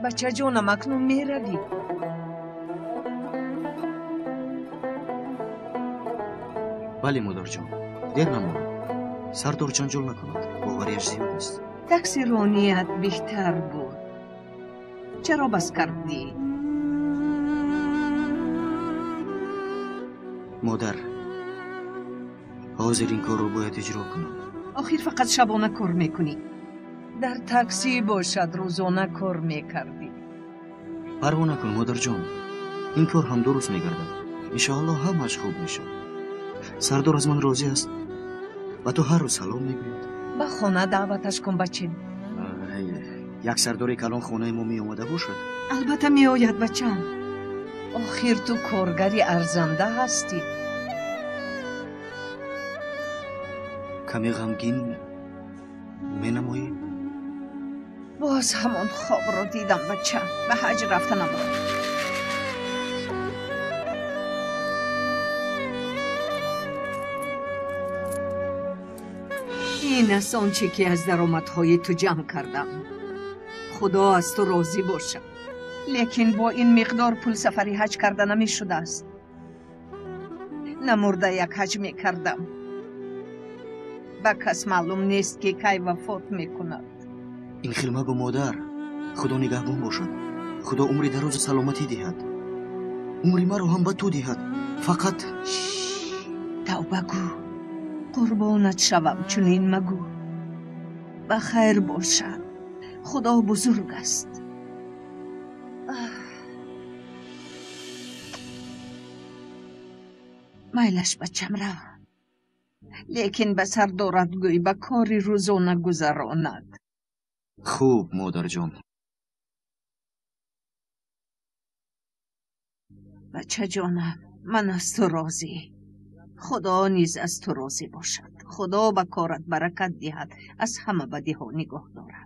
بچه جانم اکنون میروی. بله مادر جان، دیر نماند. سردار جنجال نکند، باوریش زیاد است. تقصیرانیت بهتر بود. چرا بس کردی؟ مادر، حاضر این کار رو باید اجرا کنم. آخر فقط شبانه کار میکنی. در تاکسی باشد روزانه کار میکردی. پروا نکن مادر جان، این کار هم درست میگردد. انشاءالله همش خوب میشه. سردار از من راضی است و تو هر روز سلام میگوید. به خانه دعوتش کن بچه. یک سرداری کلان خانه ما می آمده باشد. البته می آید بچم. آخر تو کارگری ارزنده هستی. کمی غمگین می نمایی؟ باز همان خواب را دیدم بچم. به حج رفتنم بود. این است آنچه که از درآمدهای تو جمع کردم. خدا از تو راضی باشد. لیکن با این مقدار پول سفری حج کردن نمی شده است. نمرده یک حج می کردم. با کس معلوم نیست که کی وفات می کند. این خیلی مگو مادر. خدا نگهبان باشد. خدا عمری دراز و سلامتی دهد. عمری مرا هم به تو دهد. فقط توبه گو. قربانت شوم چنین مگو. بخیر باشد. خدا بزرگ است. میلش بچم را. لیکن به سر دارد گوی به کاری روزانه گذراند. خوب مادر جان. بچه جانم، من از تو راضی. خدا نیز از تو راضی باشد. خدا به کارت برکت دهد. از همه بدی ها نگاه دارد.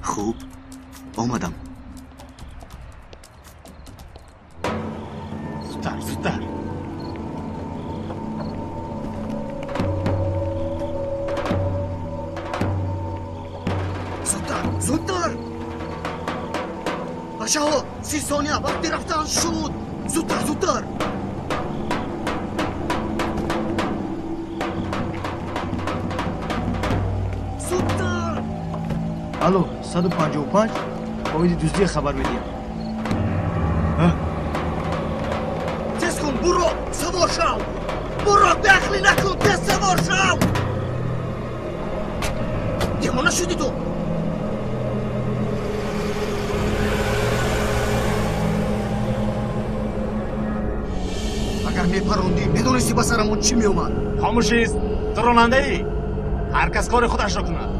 خوب آمدم. زودتر زودتر. زودتر زودتر. بچه ها 30 ثانیه وقتی رفتن شد. زودتر زودتر. زودتر. الو 155 باید دوزدی خبر میدیم. تست کن برو سوار شو. برو دخلی نکن تست سوار شو. دیوانه شدی تو. اگر میپروندی میدونستی به سرمون چی میومد. خاموشیست. تو راننده ای. هر کس کار خودش را کند.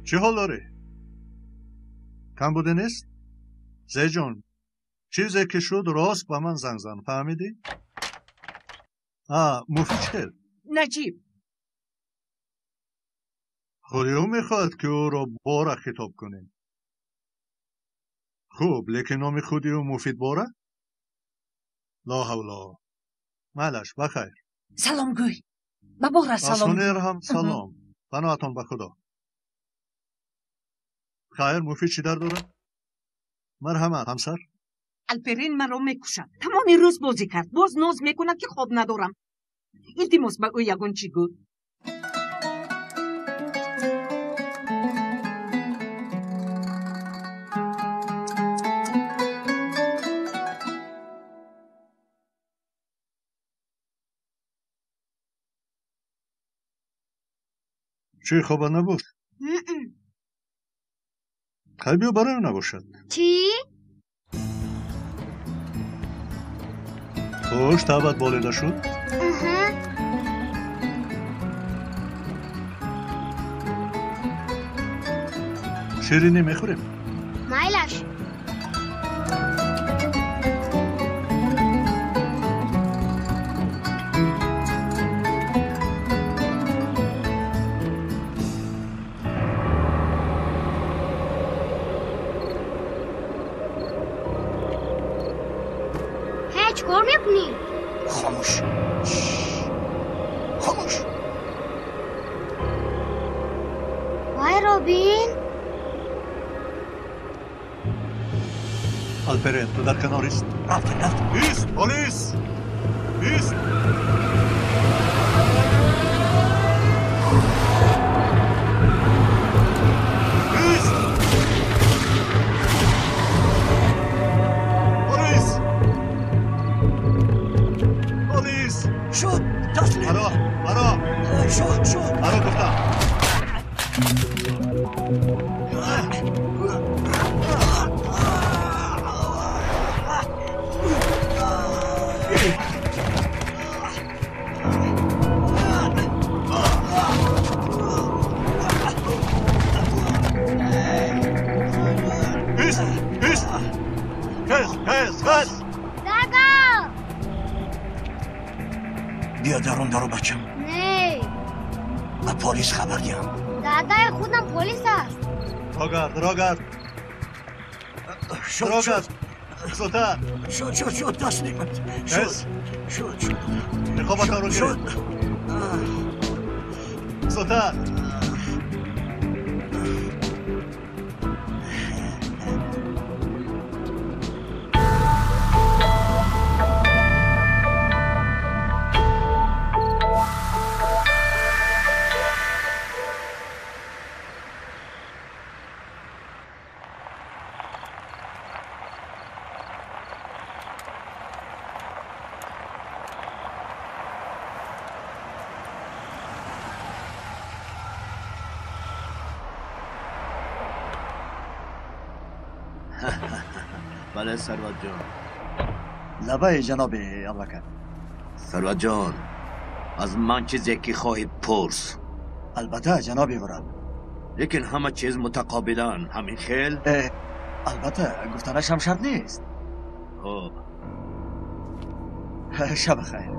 چه حال داری؟ کم بوده نیست؟ زی جان چیزی که شد راست با من زنگ زن فهمیدی؟ مفید چه؟ نجیب خودی او میخواد که او را باره خطاب کنیم. خوب لیکن نام خودی او مفید باره؟ لا حولا مالش بخیر. سلام گوی بابا سلام آسونیر هم سلام بناتون به خدا. خیر مفید چی در داره؟ مرحمت همسر. الپرین من رو میکشد تمام روز بازی کرد باز ناز میکند که خواب ندارم. التماس به او یگون چی گو؟ چی خبر نبود؟ خیلی بیا برای نباشد. چی؟ خوش تابت بالیده شد؟ شیرینی میخوریم؟ مایلش چیکار میکنی؟ خاموش خاموش. وای رابین الپرین تو در کنار است؟ رفت ایست پلیس ایست. شد تسلیم. برا شد برا گفتم. ایست کس بیا درون درو بچم. نه به پلیس خبر دیم. دادای خودم پلیس است. راگرد زودتر. شد تسلیمت. شد نقابتان رو گرفت. زودتر. بله ثروت جان. لبه جناب ابوبکر. ثروت جان از من چیزی که خواهی پرس. البته جناب قران. لیکن همه چیز متقابلا همین خیل. البته گفتنش هم شرط نیست. شب خیر.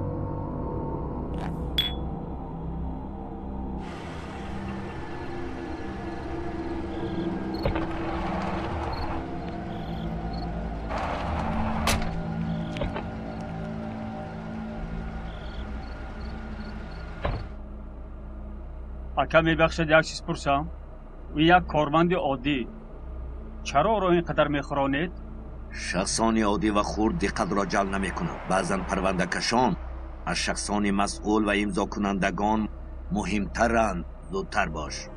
اکا میبخشد یک چیز پرسم؟ او یک کارمند عادی چرا او را اینقدر میخورانید؟ شخصان عادی و خرد دقت را جلب نمیکنند. بعضا پرونده کشان از شخصان مسئول و امضا کنندگان مهمترند. زودتر باش.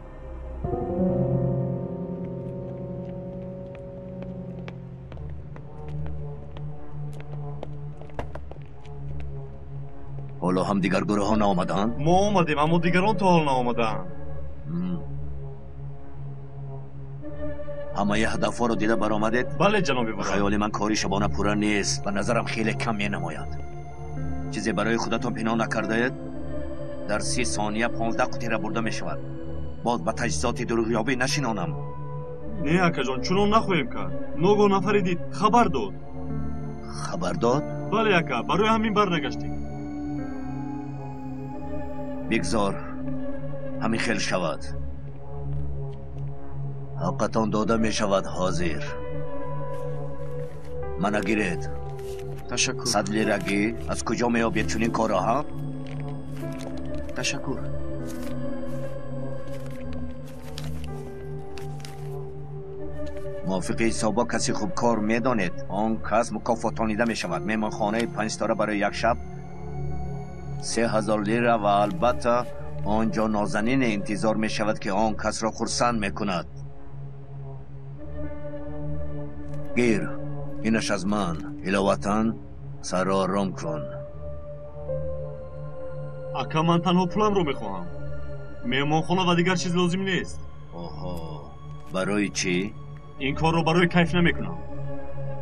حالا هم دیگر گروه ها نآمدند؟ ما آمدیم اما دیگران تا حال نآمدند. همه هدف ها رو دیده برآمدید؟ بله جناب به برادر. خیال من کاری شبانه پورا نیست. به نظرم خیلی کم می نماید. چیزی برای خودتون پنهان نکرده اید؟ در 30 ثانیه 15 قطعه را برده می شود. باز به تجهیزات دروغیابی نشینانم. نه اکا جان چونان نخواهیم کرد. ناگاه نفری دید خبر داد. خبر داد؟ بله اکا برای همین برنگشتیم. بگذار همین خیل شود. حقتان داده می شود حاضر. من نگیرید. تشکر. 100 لیرگی از کجا می آبید چونین کارا ها؟ تشکر. موافق حسابا کسی خوب کار می دانید آن کس مکافاتانیده می شود. مهمانخانه 5 ستاره برای یک شب 3000 لیره و البته آنجا نازنین انتظار می شود که آن کس را خرسند می کند. گیر اینش از من. علاوتاً سر را آرام کن. اکا من تنها پولم رو میخواهم. مهمانخانه و دیگر چیز لازم نیست. آها برای چی؟ این کار رو برای کیف نمیکنم.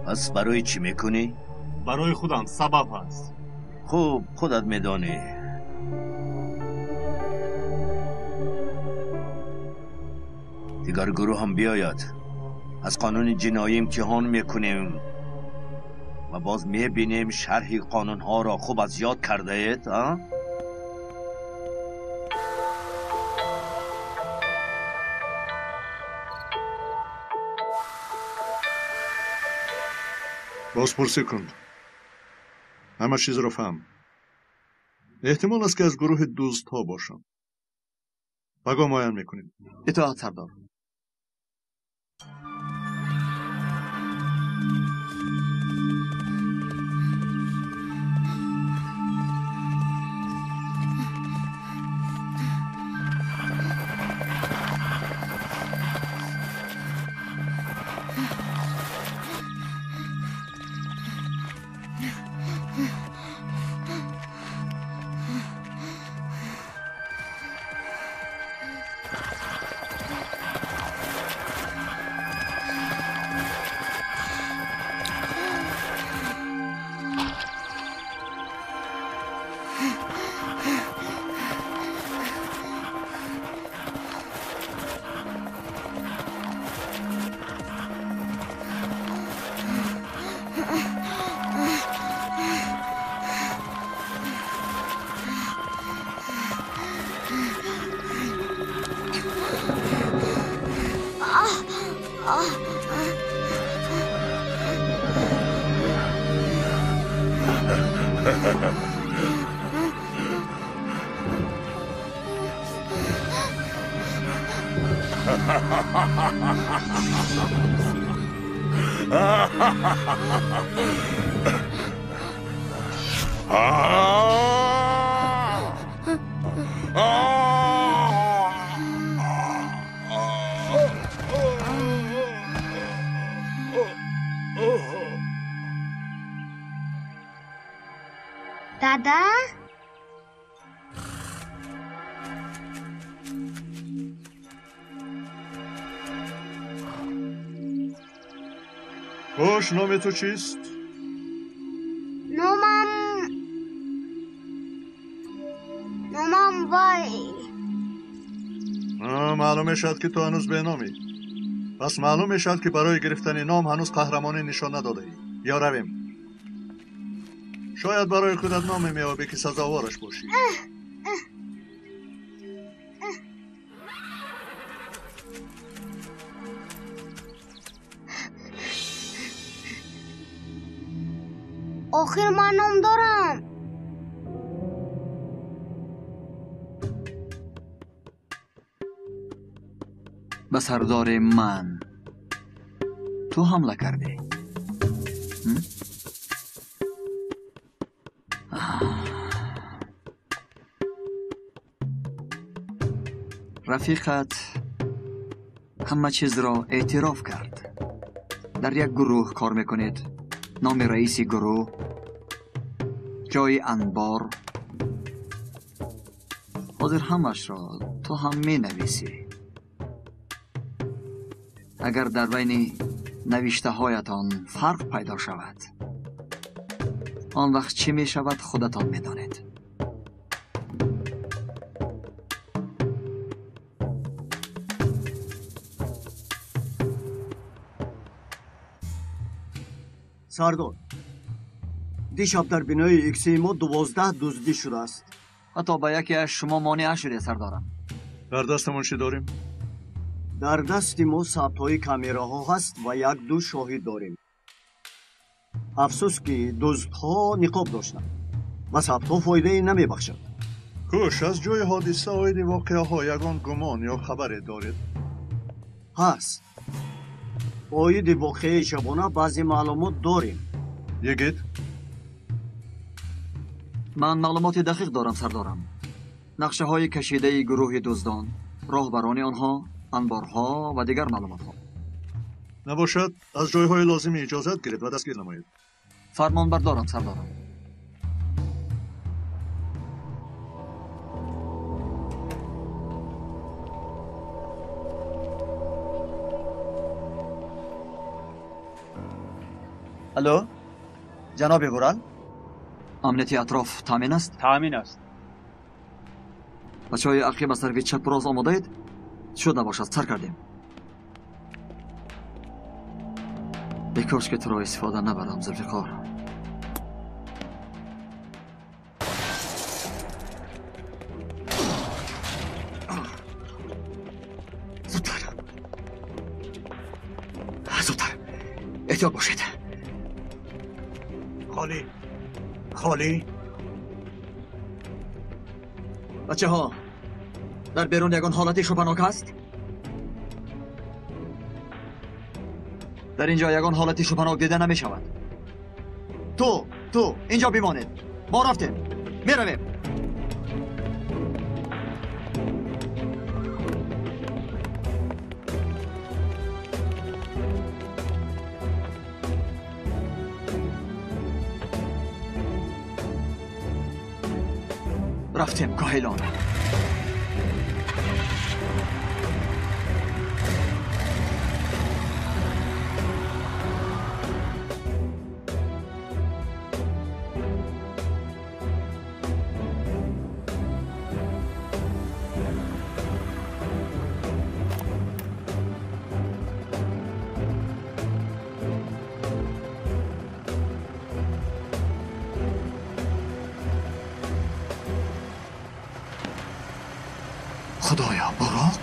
پس برای چی میکنی؟ برای خودم سبب هست. خوب خودت میدانی. دیگر گروه هم بیاید. از قانون جنایی امتحان میکنیم و باز میبینیم شرح قانون ها را خوب از یاد کرده اید. بازپرسی کن. همه چیز رو فهم. احتمال است که از گروه دوست ها باشم. بگو معاین میکنیم. اطاعت سردار. دادا؟ باش نام تو چیست؟ نامم وای. معلوم میشد که تو هنوز به نامی. پس معلوم میشد که برای گرفتن نام هنوز قهرمانی نشان نداده ای. یا رویم. شاید برای خودت نامی میابی که سزاوارش باشی. آخر من نام دارم. به سردار من تو حمله کردی. رفیقت همه چیز را اعتراف کرد. در یک گروه کار میکنید. نام رئیس گروه، جای انبار، حاضر همش را تو هم می نویسی. اگر در بین نوشته هایتان فرق پیدا شود، آن وقت چی می شود خودتان می دانید. سردار دیشب در بینای ایکسی ما 12 دزدی شده است. حتی با یکی از شما مانع شده سردارم. در دستمون چی داریم؟ در دست ما ثبت‌های کامراها هست و یک دو شاهد داریم. افسوس که دزدها نقاب داشتند و ثبت‌ها فایده نمیبخشد. کوش از جای حادثه آید واقعه ها یگان گمان یا خبری دارید؟ هست. آید واقعه شبانه بعضی معلومات داریم. یگید؟ من معلومات دقیق دارم سردارم. نقشه های کشیده گروه دزدان، راهبران آنها، انبارها و دیگر معلومات ها. نباشد از جای های لازمی اجازت گرفت و دستگیر نمایید. فرمان بردارم سردارم. الو جناب گورال، امنیتی اطراف تامین است؟ تامین است. بچه های عقیب از طرف چپ راست آماده اید؟ شد نباشد سر کردیم. بکاش که تو را استفاده نبرم ذوالفقار. زودتر زودتر احتیاط باشید. خالی بچه ها در بیرون یگان حالتی شبناک است؟ در اینجا یگان حالتی شبناک دیده نمی شود. تو اینجا بیمانید. ما رفتیم می رویم. رفتیم کاهلان. خدایا براق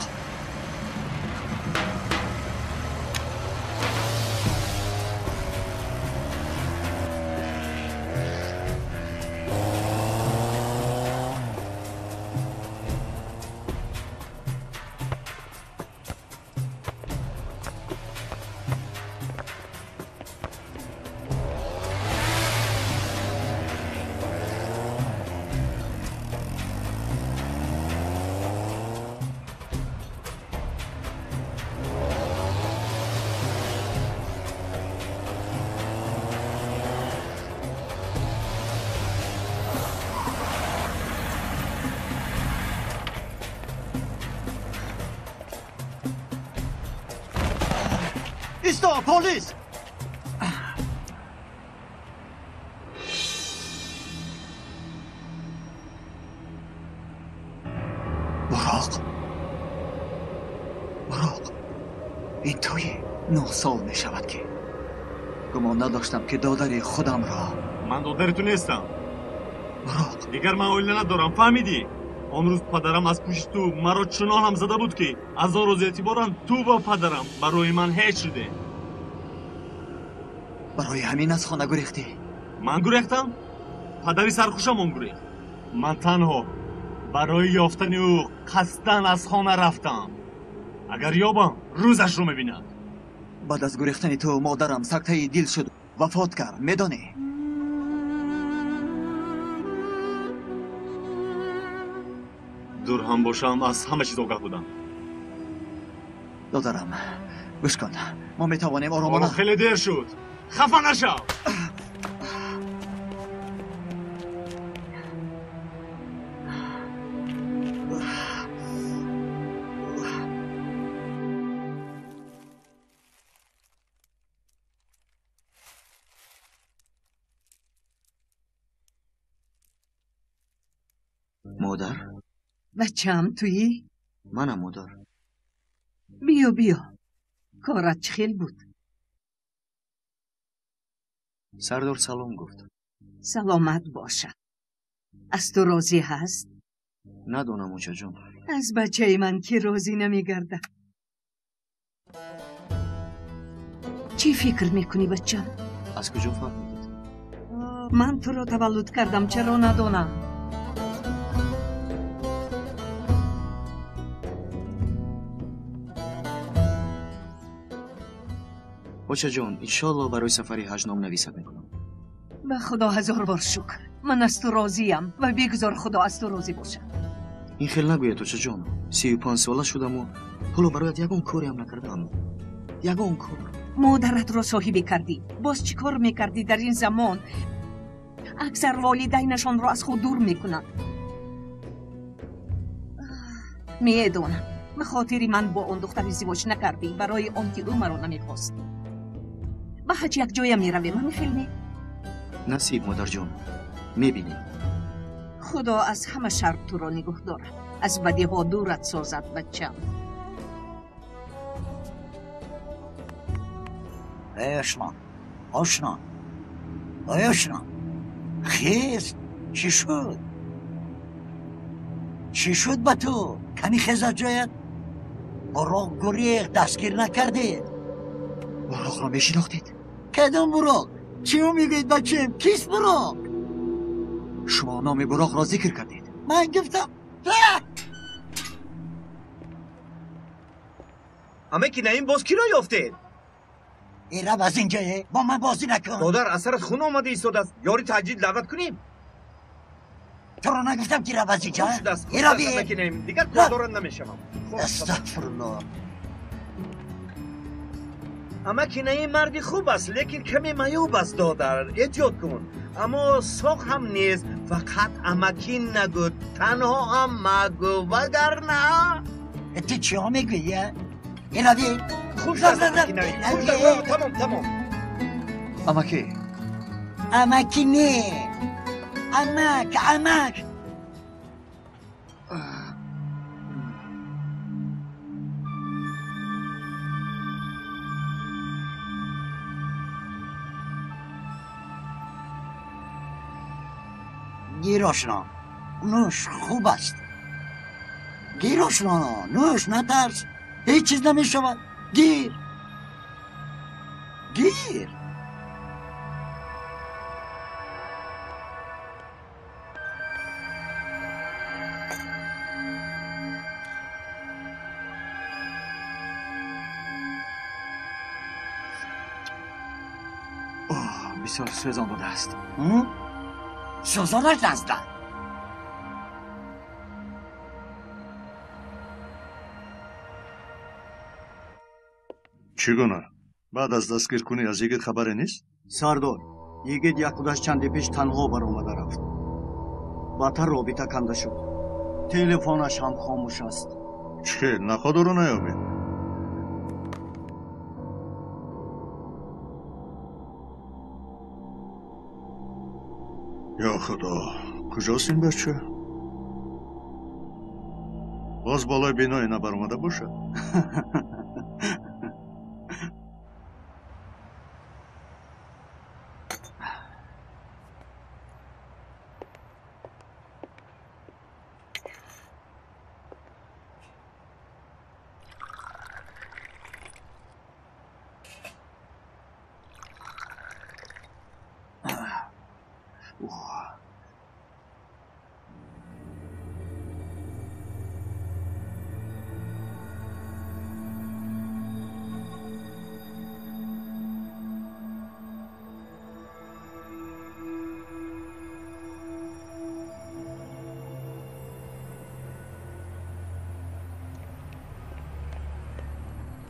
ایستا پلیس! براق این توی 9 سال می شود که گمان نداشتم که دادر خودم را. من دادر تو نیستم. براق دیگر من اویله ندارم، فهمیدی؟ آن روز پدرم از پشت تو مرا چنان هم زده بود که از آن روز اعتبارا تو با پدرم برای من هیچ شده. برای همین از خانه گریختی؟ من گریختم؟ پدری سرخوشم آن گریخت. من تنها برای یافتن او قصدن از خانه رفتم. اگر یابم روزش رو میبینم. بعد از گریختن تو مادرم سکته دل شد وفات کرد، میدانی؟ دور هم باشم از همه چیز آگاه بودم. دادرم گوش کن، ما میتوانیم آرامانه. خیلی دیر شد، خفه نشو. مادر؟ بچه‌م تویی؟ منم مادر. بیا کارت چخیل بود. سردار سلام گفت. سلامت باشد. از تو راضی هست؟ ندانم اوچه جان. از بچه من که راضی نمیگرده. چی فکر میکنی بچه؟ از کجا فهمیدید؟ من تو را تولد کردم، چرا ندانم؟ اوچه جان، انشالله برای سفری حج نام نویسد میکنم. به خدا هزار بار شکر. من از تو راضیم و بگذار خدا از تو راضی باشه. این خیلی نگوید اوچه جان. 35 ساله شدم و حالا برایت یگان کاری هم نکردم. یگان کار. مادرت را صاحبی کردی، باز چی کار میکردی در این زمان؟ اکثر والدینشان را از خود دور میکنند. میدونم به خاطر من با اون دختر ازدواج نکردی، برای آن که او مرا نمیخواست. به حج یک جایم میرویم، همین خیلی نصیب مادر جان، میبینی خدا از همه شر تو را نگه دارد، از بدی ها دورت سازد بچم. آشنا خیز چی شد؟ چی شد با تو؟ کمی خیز از جایت؟ براق گریخ دستگیر نکردید؟ براق را میشناختید؟ کدوم براق؟ چی رو میگید بچم؟ کیست براق؟ شما نام براق را ذکر کردید. من گفتم اما که نیم باز کی را یافتید؟ ایرب از اینجایه با من بازی نکن. دادر اثرت خون آمده ایستاد است. یاری تجدید دعوت کنیم. تو رو نگفتم که ایرب از اینجا؟ خوب شد است. ایربی دیگر کردارن نمیشم. استغفرالله. اما که نه مردی خوب است لیکن کمی معیوب است دادر. احتیاط کن. اما ساق هم نیست. فقط امکی نگو، تنها هم مگو، وگرنه تو چی ها میگوی؟ ایربی خوب شد است. تمام. امکی نه. امک گیر آشنا، نوش خوب است. گیر آشنا، نوش نترس، هیچ چیز نمی شود. گیر بسیار سوزان بوده است. سوزانش هستن. چگونه؟ بعد از دستگیر کنی از یگید خبری نیست؟ سردار یگید یک خودش چندی پیش تنها بر اومده رفت. بدتر رابطه کنده شد. تلفنش هم خاموش است. چه نخواد رو نیابید؟ یا خدا، کجاست این بچه؟ باز بالای بینای نبر اومده باشه؟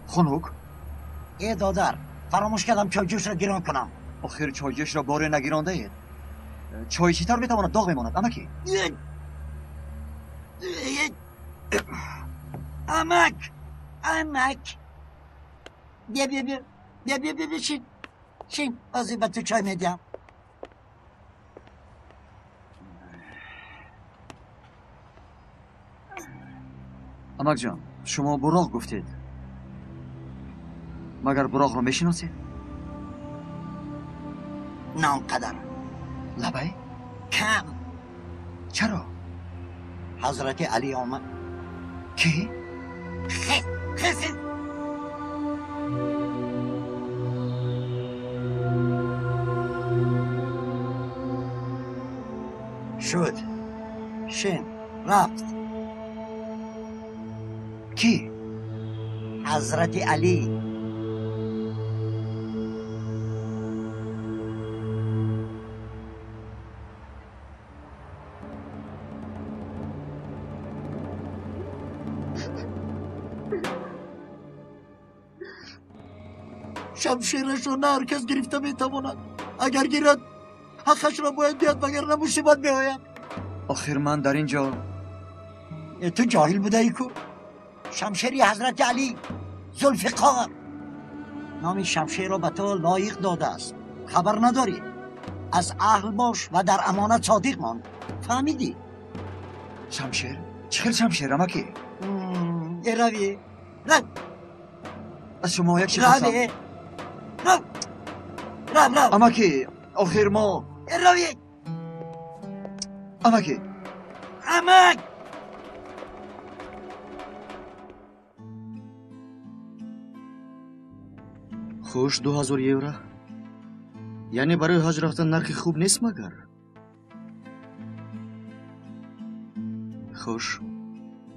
خنک؟ ای دادر فراموش کردم چای جوش را گیران کنم. آخر چای جوش را باره نگیرانده اید. چای چیتر بتواند داغ بماند امکی؟ امک بیا شین بازی به تو چای میدیم. امک جان، شما براق گفتید. مگر براق را میشناسید؟ نه اونقدر. لبه؟ کم. چرا؟ حضرت علی آمد. کی؟ خیلی شد شن رفت. کی؟ حضرت علی. شمشیرش را نه هر کس گرفته میتواند. اگر گیرد حقش را باید بیاد وگرنه مصیبت میآید. آخر من در اینجا تو جاهل بوده ای کو؟ شمشیری حضرت علی ذوالفقار نام شمشیر را به تو لایق داده است. خبر نداری؟ از اهل باش و در امانت صادق مان. فهمیدی؟ شمشیر؟ چه شمشیر امکی؟ روی رو از شما یک شخصم رو امکی آخر ما روی امکی امک خوش 2000 یورو. یعنی برای حج رفتن نرخ خوب نیست مگر؟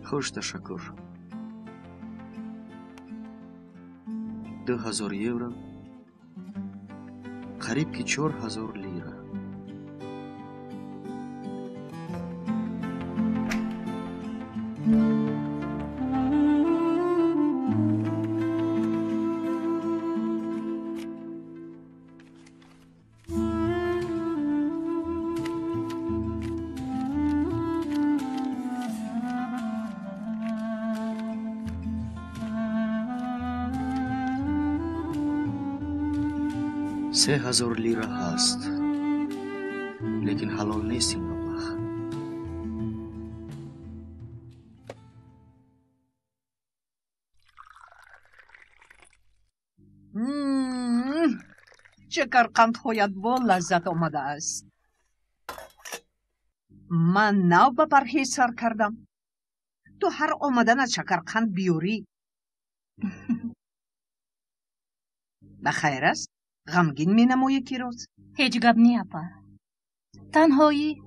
خوش تشکر. 2000 یورو قریب که 4000 لیره. سه 3000 لیره هست، لیکن حلال نیست این مبلغ. شکرقندهایت با لذت آمده است. من نو به پرهیز سر کردم. تو هر آمدن از شکرقند بیوری. بخیر است؟ غمگین می نمایی که روز؟ هیچ گپ نی اپا. تنهایی؟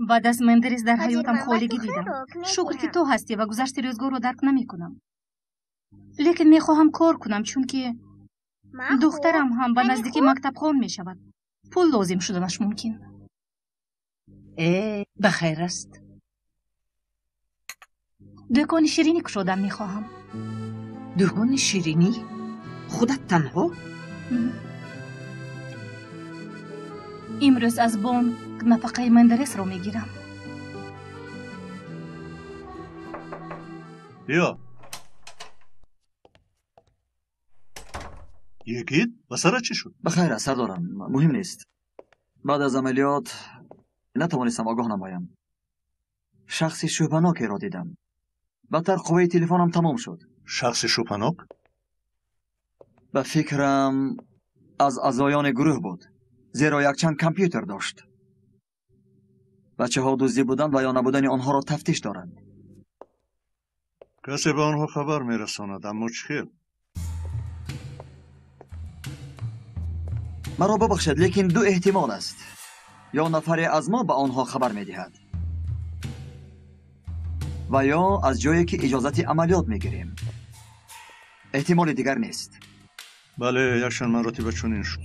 بعد از مندریز در حیاتم خالگی دیدم. شکر که تو هستی و گذشت روزگار رو درک نمی کنم. لیکن می خواهم کار کنم چون که دخترم هم به نزدیکی مکتب خون می شود. پول لازم شدنش ممکن. بخیر است؟ دکان شیرینی کشودن می خواهم. دکان شیرینی؟ خودت تنها؟ امروز از بانک نفقه مندرس رو می گیرم. بیا. یکیت؟ بسره چی شد؟ بخیر است سردارم، مهم نیست. بعد از عملیات نتوانستم آگاه نمایم. شخصی شوپناکی را دیدم. بدتر قوه تلفنم تمام شد. شخص شوپناک؟ به فکرم از اعضایان گروه بود، زیرا یک چند کامپیوتر داشت. بچه ها دزدی بودند و یا نبودن آنها را تفتیش دارند. کسی به آنها خبر میرساند، اما چخیل؟ مرا ببخشد، لیکن دو احتمال است. یا نفری از ما به آنها خبر میدهد و یا از جایی که اجازت عملیات میگیریم. احتمال دیگر نیست. بله، یکشان مراتب چنین شد.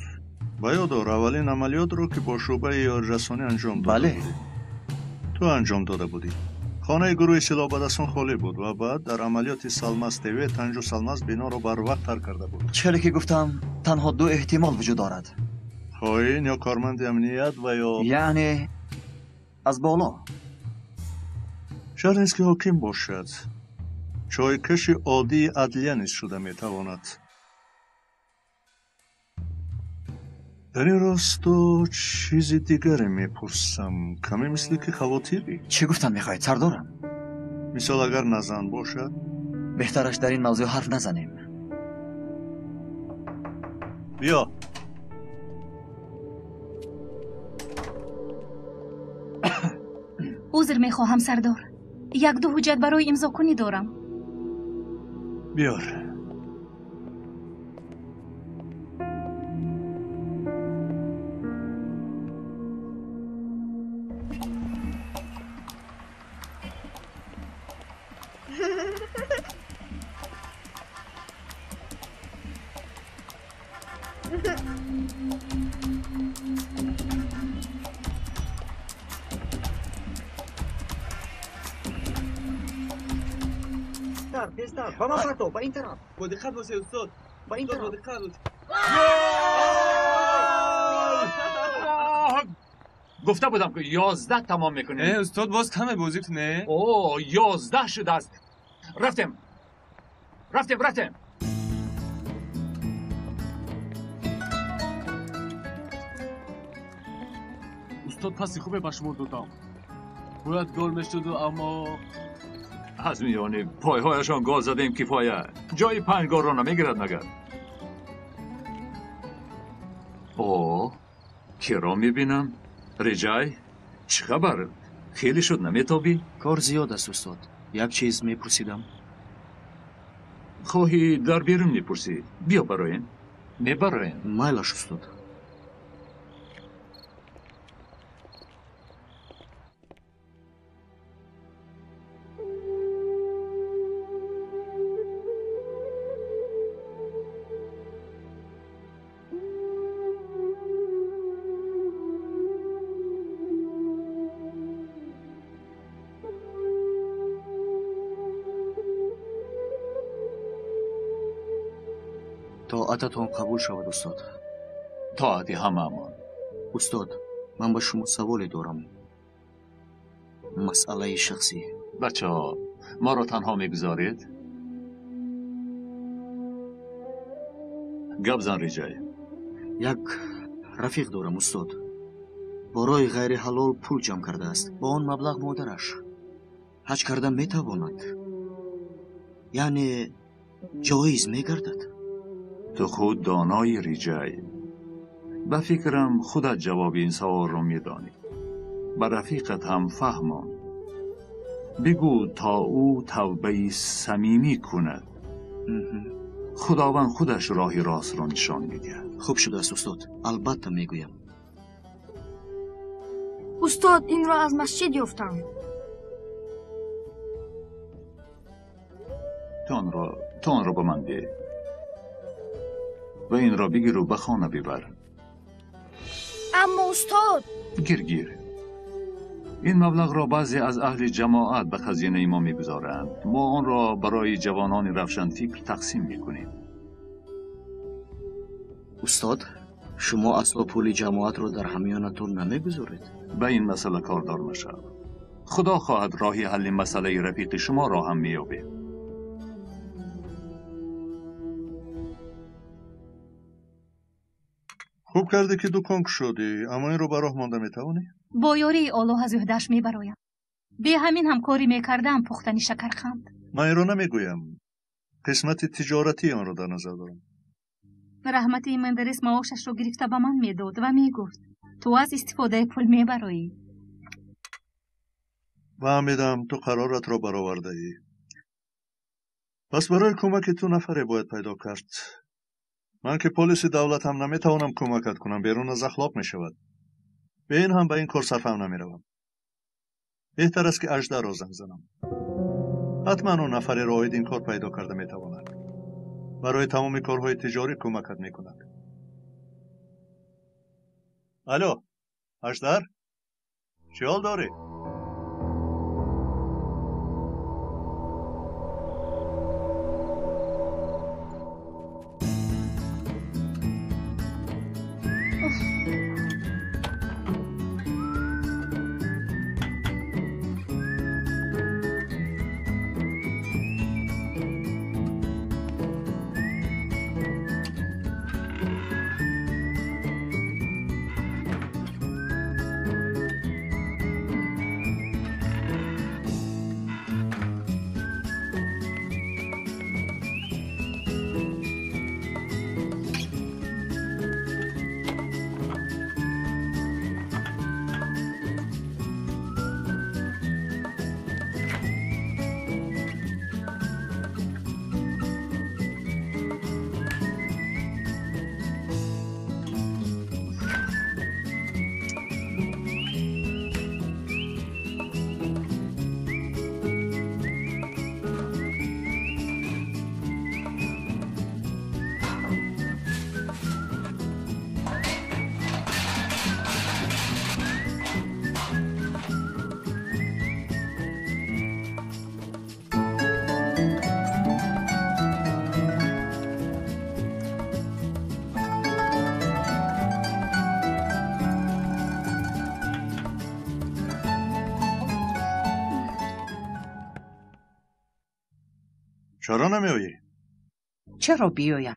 و یادار اولین عملیات رو که با شعبه یارجسانی انجام داده بودی. تو انجام داده بودی. خانه گروه سلاح بدستان خالی بود و بعد در عملیات سالماس تیوی تنجو سالماس بنا را بر وقت ترک کرده بود. چرا که گفتم تنها دو احتمال وجود دارد. خائن یا کارمند امنیت و یا یعنی از بالا. شرط نیست که حاکم باشد. چایکش عادی عدلیه نیست شده میتواند. در این راستو چیز دیگری میپرسم. کمی مثل که خواتیری. چی گفتن میخواید سردارم؟ مثال اگر نزن باشد؟ بهترش در این موضوع حرف نزنیم. بیا. عذر میخواهم سردار. یک دو حجت برای امضا کنی دارم. بیار. بابا فتو با این طرف با دقت واسه استاد با این طرف با دقت گفته بودم که 11 تمام میکنیم. استاد باز کمه بازیتونه؟ اوه 11 شده است. رفتیم استاد پسی خوبه با شما دوتا. باید گل میشد اما از میانی پایهایشان گل زدیم کفایه. جای 5 گل را نمیگیرد مگر؟ اوه کی را میبینم؟ رجای چه خبر؟ خیلی شد نمیتابی؟ کار زیاد است استاد. یک چیز میپرسیدم. خواهی در بیرون میپرسی؟ بیا برایم. میبرایم. مایلش استاد. طاعتتون قبول شود استاد. طاعتی همه‌مان. استاد من با شما سوالی دارم. مسئله شخصی. بچه ها ما را تنها میگذارید؟ گپ زن رجای. یک رفیق دارم استاد. برای غیر حلال پول جمع کرده است. با آن مبلغ مادرش حج کردن میتواند. یعنی جایز میگردد. تو خود دانای رجای. به فکرم خودت جواب این سوال رو میدانی. به رفیقت هم فهمان. بگو تا او توبه صمیمی کند. خداوند خودش راه راست را نشان میدهد. خوب شده است استاد. البته میگویم. استاد این را از مسجد یافتم. تو آن را به من ده و این را بگیر و به خانه ببر. اما استاد گیر این مبلغ را بعضی از اهل جماعت به خزینه ما میگذارند. ما آن را برای جوانان روشن فکر تقسیم میکنیم. استاد شما اصلا پول جماعت را در همیانتون نمیگذارید؟ به این مسئله کاردار نشد. خدا خواهد راهی حل مسئله رفیق شما را هم میابه. خوب کرده که دکان شدی. اما این رو براه مانده میتوانی؟ با یاری الله از عهده‌اش میبرایم. به همین همکاری میکردم پختنی شکرخند. من این رو نمیگویم. قسمت تجارتی آن رو در نظر دارم. رحمت مندرس معاشش رو گرفته به من میداد و میگفت تو از استفاده پول میبرایی. فهمیدم تو قرارت را برآورده ای. پس برای کمک تو نفره باید پیدا کرد. من که پلیس دولت هم نمیتوانم کمکت کنم. بیرون از اخلاق میشود. به این هم به این کار صرفم نمیروم. بهتر است که اژدر را زنگ زنم. حتما اون نفر رایت این کار پیدا کرده میتواند. برای تمام کارهای تجاری کمکت میکند. الو اژدر چه حال داری؟ چرا نمیایی؟ چرا بیایم؟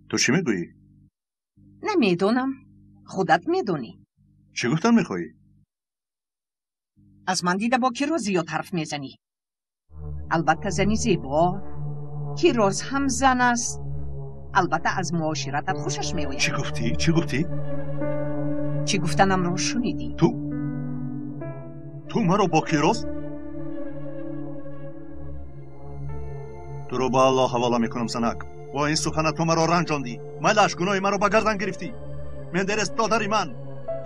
تو چی میگویی؟ نمیدونم. خودت میدونی. چی گفتن میخوایی؟ از من دیده با کیروز زیاد حرف میزنی. البته زنی زیبا. کیروز هم زن است. البته از معاشرتت خوشش میآید. چی گفتی؟ چی گفتی؟ چی گفتنم رو شنیدی؟ تو مرا با کیروز؟ تو رو با الله حواله میکنم زنک. با این سخنت تو مرا رنجاندی. ملش گناه مرا به گردن گرفتی. مندرس دادر من.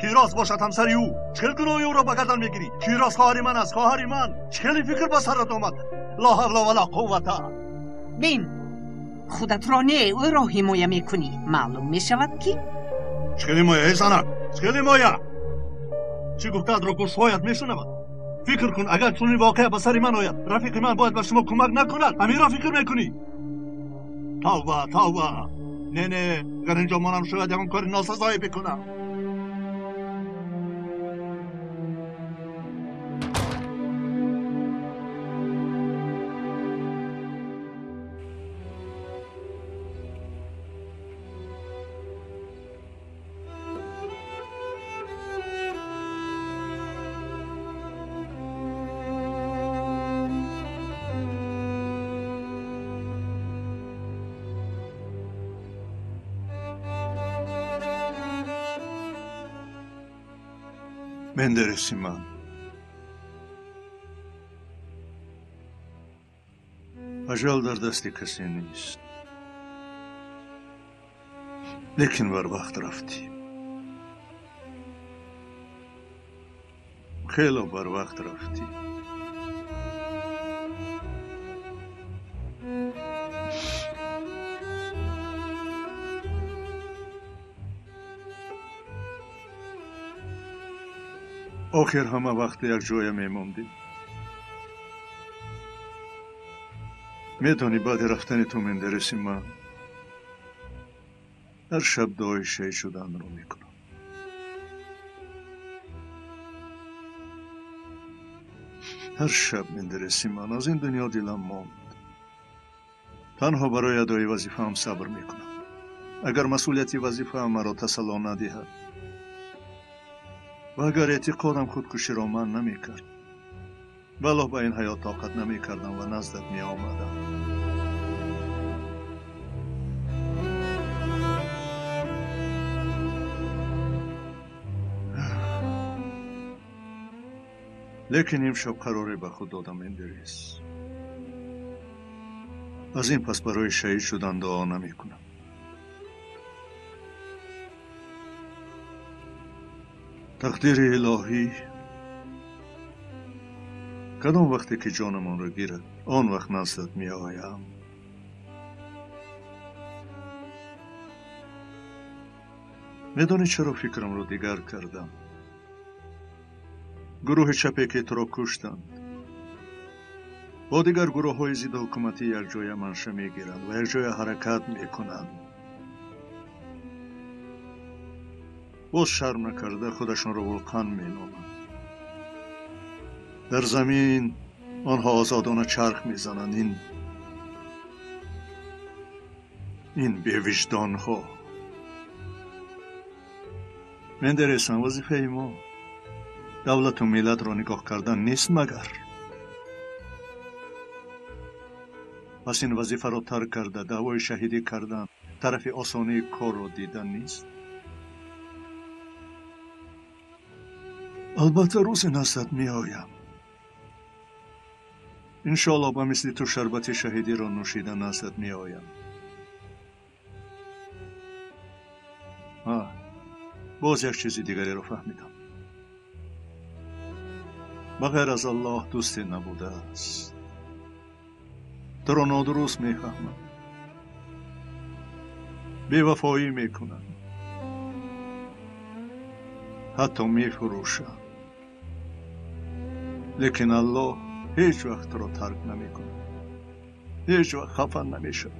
کیروز باشد همسری او. چکل گناهی او را به گردن میگیری؟ کیروز خواهر من است، خواهر من. چکلی فکر به سرت آمد؟ لا حول ولا قوة. بین خودت را نه او را حمایه میکنی. معلوم میشود که چکلی مایه ای زنک. چکلی مایه. چی گفتد را گوشهایت میشنود. فکر کن اگر چنین واقعه به سر من آید رفیق من باید به شما کمک نکند. همین را فکر میکنی؟ توبه. نه اگر اینجا مانم شاید یکم کار ناسزایی بکنم. مندرسی من اجل در دست کسی نیست، لیکن بر وقت رفتی. خیلی بر وقت رفتی. آخر همه وقت یک جای میموندی. میدانی بعد رفتن تو مندرسی من هر شب دعای شهید شدن رو میکنم. هر شب مندرسی من از این دنیا دلم ماند. تنها برای ادای وظیفه هم صبر میکنم. اگر مسئولیتی وظیفه هم مرا تسلا ندهد و اگر اعتقادم خودکشی را من نمیکرد والله با این حیات طاقت نمیکردم و نزدت می آمدم. لیکن امشب قراره به خود دادم مندرس. از این پس برای شهید شدن دعا نمی کنم. تقدیر الهی کدام وقتی که جانمان را گیرد آن وقت نزدت می آیم. میدانی چرا فکرم را دیگر کردم؟ گروه چپی که تو را کشتند با دیگر گروه های ضد حکومتی یک جای منشأ می گیرند و یک جای حرکت می کنند. باز شرم نکرده خودشان را ولقان می نامند. در زمین آنها آزادانه چرخ می زنند. این بی‌وجدان ها. مندرسان وظیفه ما دولت و ملت را نگاه کردن نیست مگر؟ پس این وظیفه را ترک کرده دعوای شهیدی کردن طرف آسانی کار را دیدن نیست؟ البته روز نزدت می آیم. انشاءالله با مثل تو شربت شهیدی را نوشیدن نزدت می آیم. باز یک چیزی دیگری را فهمیدم. بغیر از الله دوستی نبوده است. تو را نادرست می فهمم. بی‌وفایی می کنم. حتی می فروشم. لیکن الله هیچ وقت تو را ترک نمی کنه. هیچ وقت خفه نمی شد.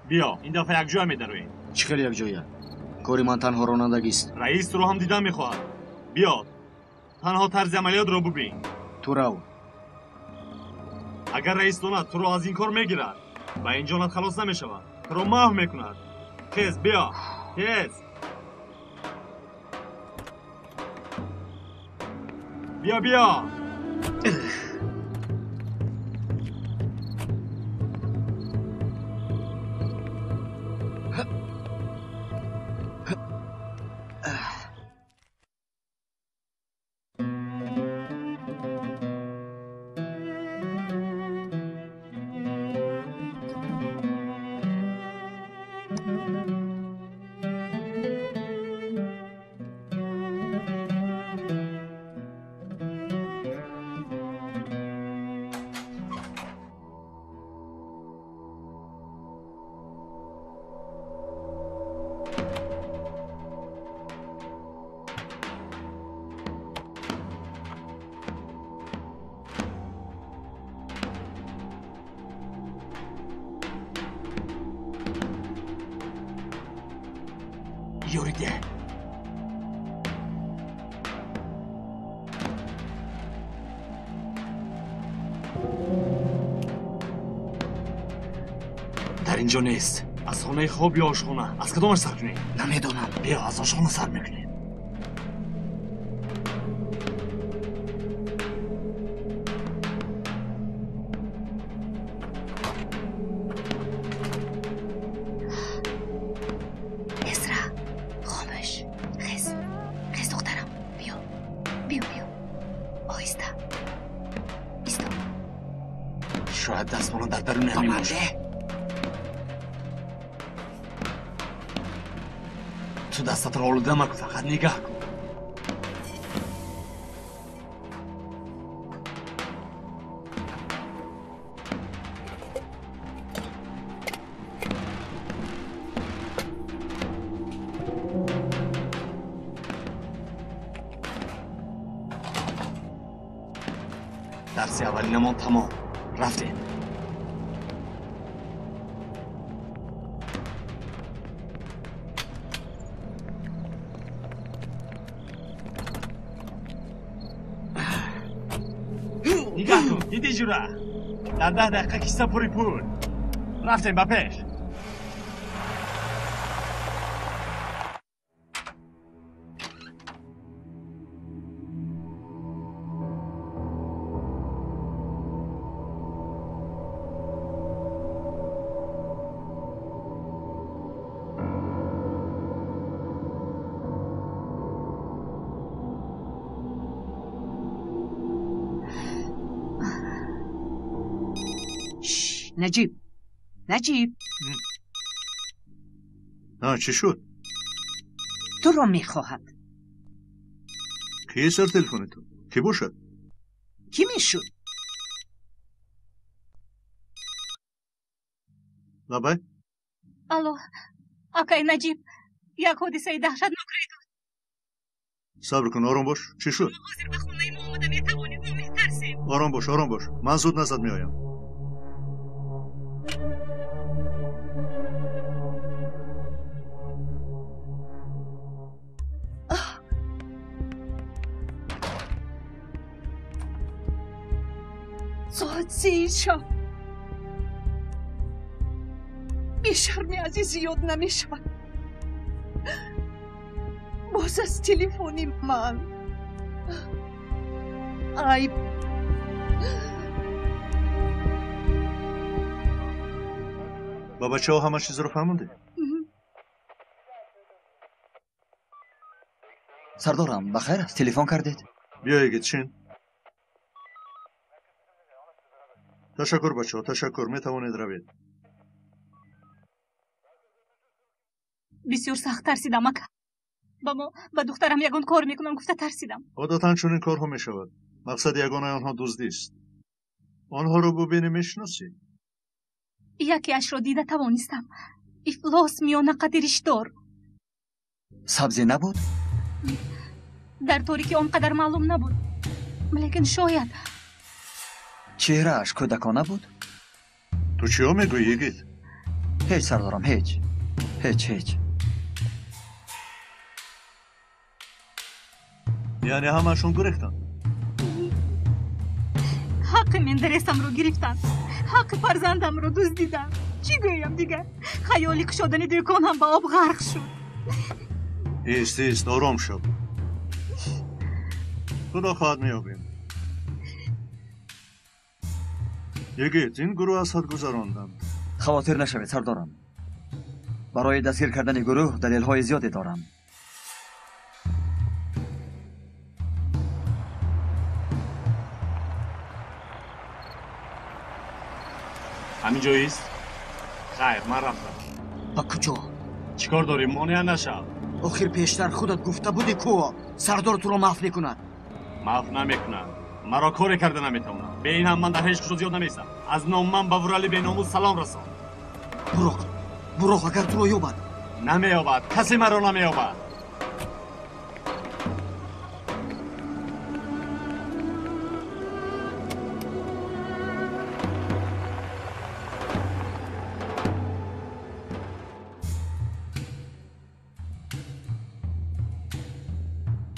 بیا این دفعه یک جا میدروی. چی یک جایه؟ کاری من تنها رانندگی است. رئیس رو هم دیدن میخواهد. بیا تنها طرز عملیات رو ببین. تو رو اگر رئیس داند تو رو از این کار میگیرد و این جانت خلاص نمیشود، تو رو محو میکند. خیز بیا خیز. بیا بیا. یوریده در اینجا نیست. از خانه خواب یا آشخانه؟ از کدامش سر کنی؟ نمیدونم. بیا از آشخانه سر میکنی. شاید دستمانو در درون همین باشه. تو دستت رو آلوده مکن، فقط نگاه کن. درس اولینمان تمام. رفتیم. نگاه کن دیدی جوره در 10 دقیقه کیسه پوری پول. رفتیم با پیش. نجیب چی شد؟ تو رو میخواهد. کی سر تلفن تو؟ کی باشد؟ کی میشد؟ لابای؟ الو آقای نجیب، یک حادثه دهشتناک روی داد. صبر کن، آرام باش. چی شد؟ حاضر به خونه ما آمده، میتوانیم و میترسیم. آرام باش. من زود نزد میایم. ساعت 3 شب. بیشرمی از این زیاد نمیشود. باز از تلفنی من. ای با بچه ها همه چیز رو فهمونده؟ سردارم بخیر است؟ تلفن کردید؟ بیا اگه چین؟ تشکر بچه‌ها، تشکر. میتوانید روید. بسیار سخت ترسیدم اکا. با دخترم یگان کار میکنم گفته ترسیدم. عادتاً چنین کارها میشود. مقصد یگانه آنها دزدی است. آنها رو ببینی میشناسی؟ یکی اش را دیده توانستم. افلاس میانه قدرش دار. سبزی نبود؟ در طوری که آنقدر معلوم نبود. لیکن شاید چهره اش کودکانه بود؟ تو چیا میگویی یگید؟ هیچ سردارم، هیچ. یعنی همشون گریختن؟ حق مندرسم رو گرفتن. حق فرزندم رو دزدیدن. چی گویم دیگه؟ خیالی کشادن دکان هم به آب غرق شد. ایست آرام شو. خدا خواهد میابیم. یگید این گروه از حد گذراندند. خواطر نشوید سردارم. برای دستگیر کردن گروه دلیل های زیادی دارم. همینجاییست؟ خیر من رفتم. با کجا؟ چیکار داریم؟ مانع نشم. آخر پیشتر خودت گفته بودی کو سردار تو رو معاف میکند. معاف نمیکنم. مرا کاری کرده نمیتونم. به این هم من در هیچ کجا زیاد نمیستم. از نام من به ورالی به ناموس سلام رسان. براق اگر تو رو یابد نمیابد. کسی مرا نمیابد.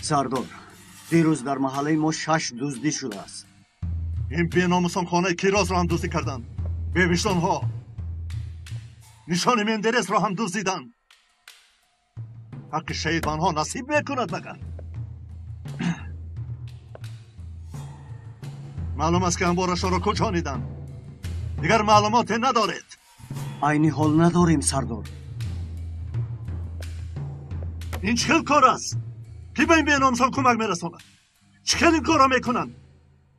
سردار دیروز در محله ما 6 دزدی شده است. این بی‌ناموسان خانه کیراز را هم دزدی کردند. ببینید ها. نشان مندرس را هم دزدیدند. حق شهید آنها نصیب میکند مگر؟ معلوم است که انبارش را کجانیدند. دیگر معلومات ندارید. عینی حال نداریم سردار. این چه کار است؟ کی به این بی‌ناموسان کمک میرساند؟ چه این کارا میکنند؟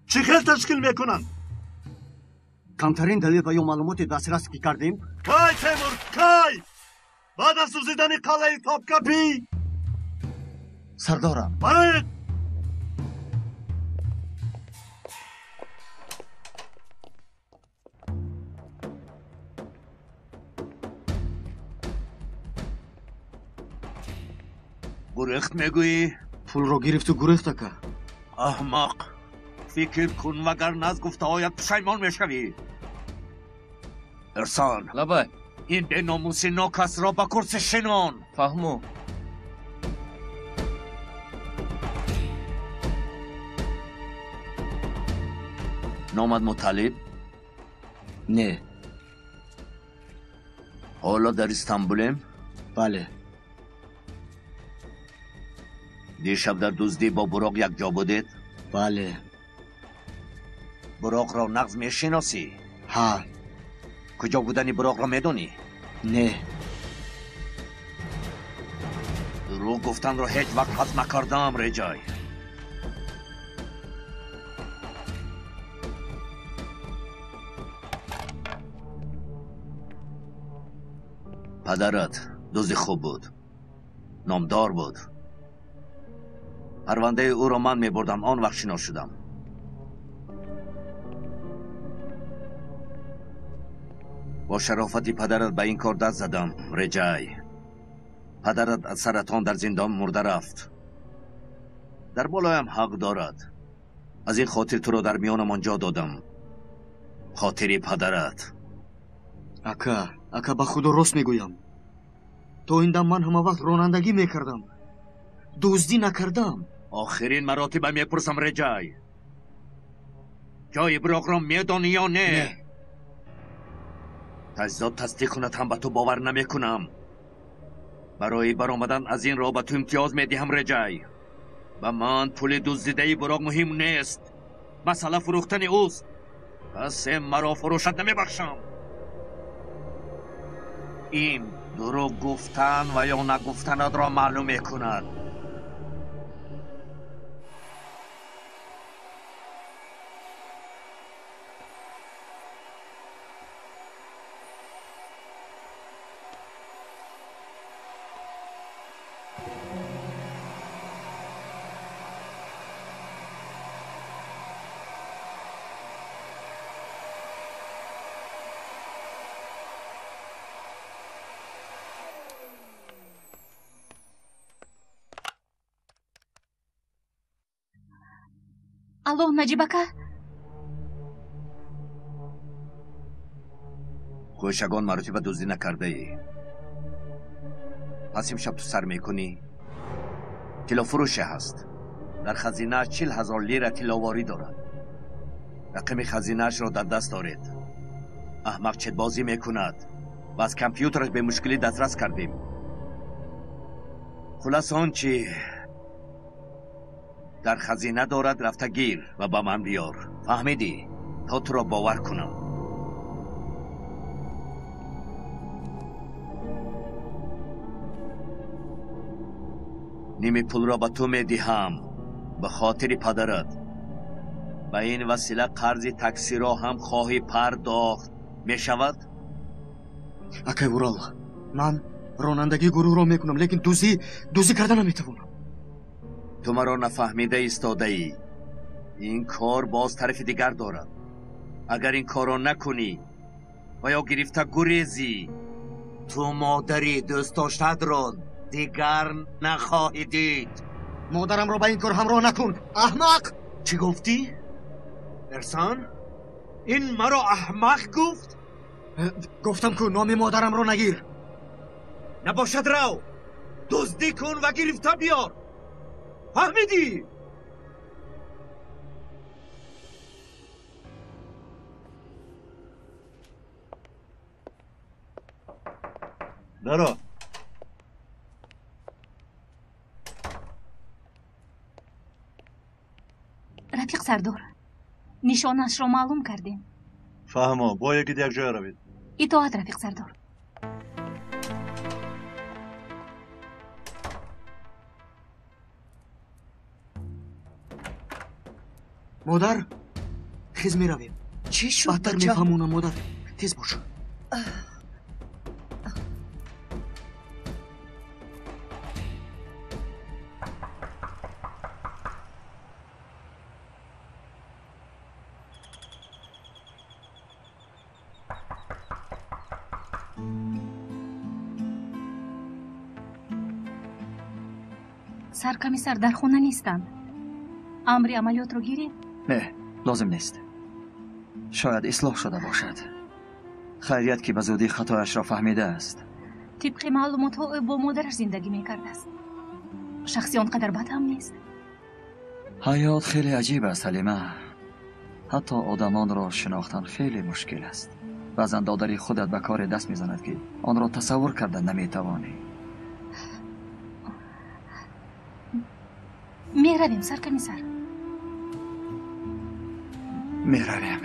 چه تشکیل میکنند؟ کمترین دلیل و یا معلومات دسترس که کردیم. کای تیمور کای! بعد از سوزیدن قلعه تاپکپی سردارم برید! گریخت میگویی؟ پول رو گرفت و گریخت که. احمق فکر کن وگرنه از گفته هایت پشیمان میشوی. ارسان لبای این به ناموس ناکس را به کرس شنان. فهمو. نامد مطلب؟ نه. حالا در استانبولیم؟ بله. دیشب در دزدی با براق یک جا بودید؟ بله. براق را نغز میشناسی؟ ها. کجا بودنی براق را میدونی؟ نه. دروغ گفتن را هیچ وقت حد نکردم رجای. پدرت دزد خوب بود، نامدار بود. پرونده او را من میبردم، آن وقت شناس شدم. با شرافتی پدرت به این کار دست زدم رجای. پدرت از سرطان در زندان مرده رفت. در بالایم حق دارد. از این خاطر تو را در میانمان جا دادم. خاطری پدرت. اکا به خدا راست میگویم. تا این دم من همه وقت رانندگی میکردم، دزدی نکردم. آخرین مراتب میپرسم رجای، جای براق را میدانی یا نه؟ تجزیات تصدیق کند هم به تو باور نمیکنم. برای برآمدن از این راه به تو امتیاز میدهم رجای. به من پول دزدیده براق مهم نیست، مسئله فروختن اوست. پس مرا فروشت نمیبخشم. این دروغ گفتن و یا نگفتنت را معلوم میکند. الو نجیبکه گوشگان مرتبه دزدی نکرده ای. پس امشب تو سر میکنی؟ طلا فروشه هست. در خزینه 40,000 لیره طلاواری دارد. رقم خزینه‌اش را در دست دارید. احمق چت بازی میکند و از کامپیوترش به مشکلی دسترس کردیم. خلاص آن چی در خزینه دارد رفته گیر و با من بیار. فهمیدی؟ تا تو را باور کنم. نیمی پول را به تو میدهم به خاطر پدرت. به این وسیله قرض تاکسی را هم خواهی پرداخت می شود؟ اکای ورال من رانندگی گروه را میکنم لیکن دوزی کرده نمیتوانم. تو مرا نفهمیده ایستاده ای. این کار باز طرف دیگر دارد. اگر این کار را نکنی و یا گرفته گریزی تو مادری دوست داشتت را دیگر نخواهی دید. مادرم را به این کار همراه نکن احمق. چی گفتی؟ ارسان؟ این مرا احمق گفت؟ گفتم که نام مادرم را نگیر. نباشد رو دزدی کن و گرفته بیار. فهمیدی؟ درا رفیق سردار نشانش را معلوم کردیم. فهمو باید یک جای روید. اطاعت رفیق سردار. مادر خیز می رویم. چی شد بهتر میفهمونم مادر. تیز باش. سرکمیسر در خونه نیستند. امر عملیات رو گیریم؟ نه لازم نیست. شاید اصلاح شده باشد. خیریت که به زودی خطایش را فهمیده است. طبق معلومات او با مادرش زندگی میکرده است. شخصی آنقدر بد هم نیست. حیات خیلی عجیب است حلیمه. حتی آدمان را شناختن خیلی مشکل است. بعضا دادری خودت به کار دست میزند که آن را تصور کردن نمیتوانی. میرویم سرکمیسر. میرویم.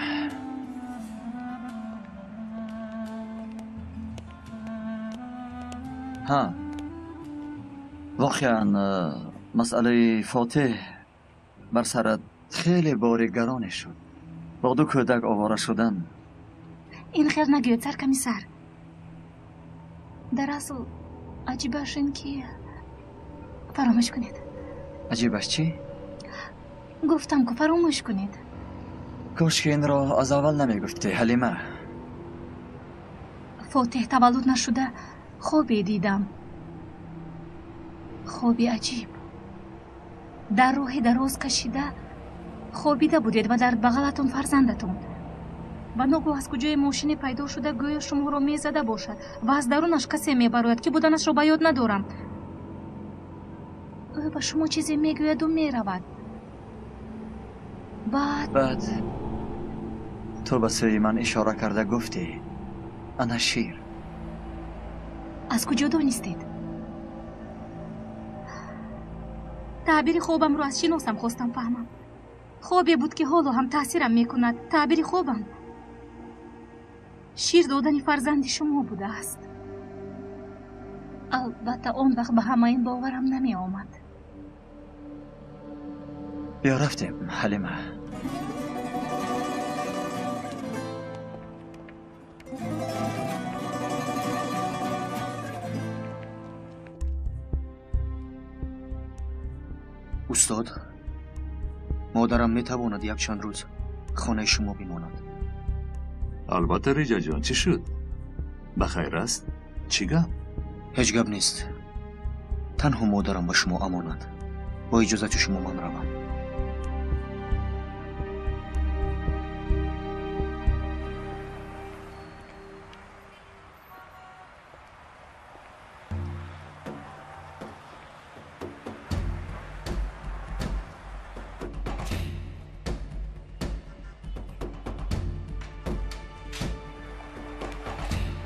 ها واقعا مسئله فاتح بر سرت خیلی باری گرانه شد. با 2 کودک آواره شدن. این خیر نگوید سرکمیسر. در اصل عجیبش این که فراموش کنید. عجیبش چی؟ گفتم که فراموش کنید. کاش که این را از اول نمیگفتی حلیمه. فاتح تولد نشده خوابی دیدم. خوابی عجیب. در راه دراز کشیده خوابیده بودید و در بغلتون فرزندتون. و ناگاه از کجای ماشینی پیدا شده گویا شما را میزده باشد و از درونش کسی میبراید که بودنش را به یاد ندارم. او به شما چیزی میگوید و میرود. بعد تو به سوی من اشاره کرده گفتی انا شیر. از کجا دانستید؟ تعبیر خوابم رو از شناسم خواستم فهمم. خوابی بود که حالا هم تاثیرم میکند. تعبیر خوابم شیر دادن فرزند شما بوده است. البته اون وقت به همه این باورم نمی آمد. بیا رفتیم حلیمه. استاد مادرم میتواند یک چند روز خانه شما بماند. البته ریجا جان چی شد؟ بخیر است؟ چی گپ؟ هیچ گپ نیست. تنها مادرم به شما امانت. با اجازت شما من روم.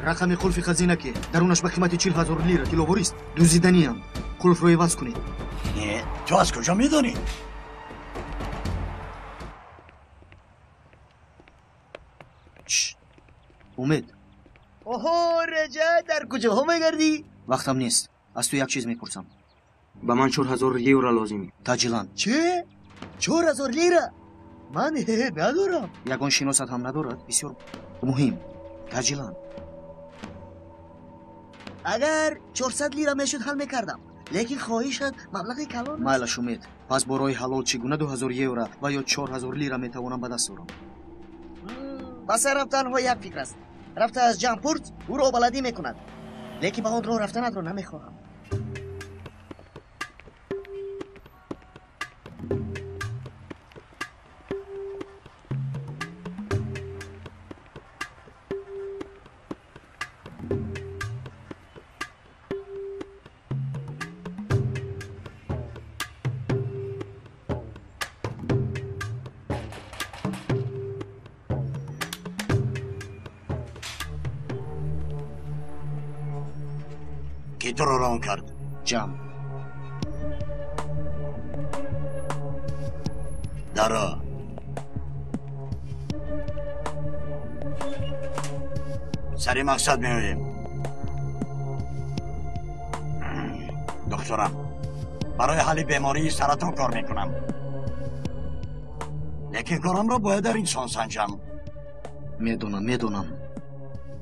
رقم قلف خزینه که درونش به قیمت 40,000 لیره تلووری است. دزدیدنی ام. قلف رو عوض کنید. تو از کجا میدونی؟ امید. اوه رجا در کجا ها میگردی؟ وقتم نیست. از تو یک چیز میپرسم. به من 4,000 یورو لازمی. تاجیلان. چه؟ 4,000 لیره؟ من ندارم. یگان شناست هم ندارد. بسیار مهم. تاجیلان. اگر 400 لیره میشد حل میکردم. لیکن خواهشت مبلغ کلان است. مایلش امید. پس برای حلال چگونه 2,000 یورو و یا 4,000 لیره میتوانم به دست آورم؟ بس رفتن ها یک فکر است. رفته از جمپورت او را بلدی میکند. لیکن به آن راه رفتن را نمیخواهم. کی تو رو ران کرد؟ جام. دارا سری مقصد میاییم. دکترم برای حل بیماری سرطان کار میکنم، لیکن کارم را باید در انسان سنجم. میدونم.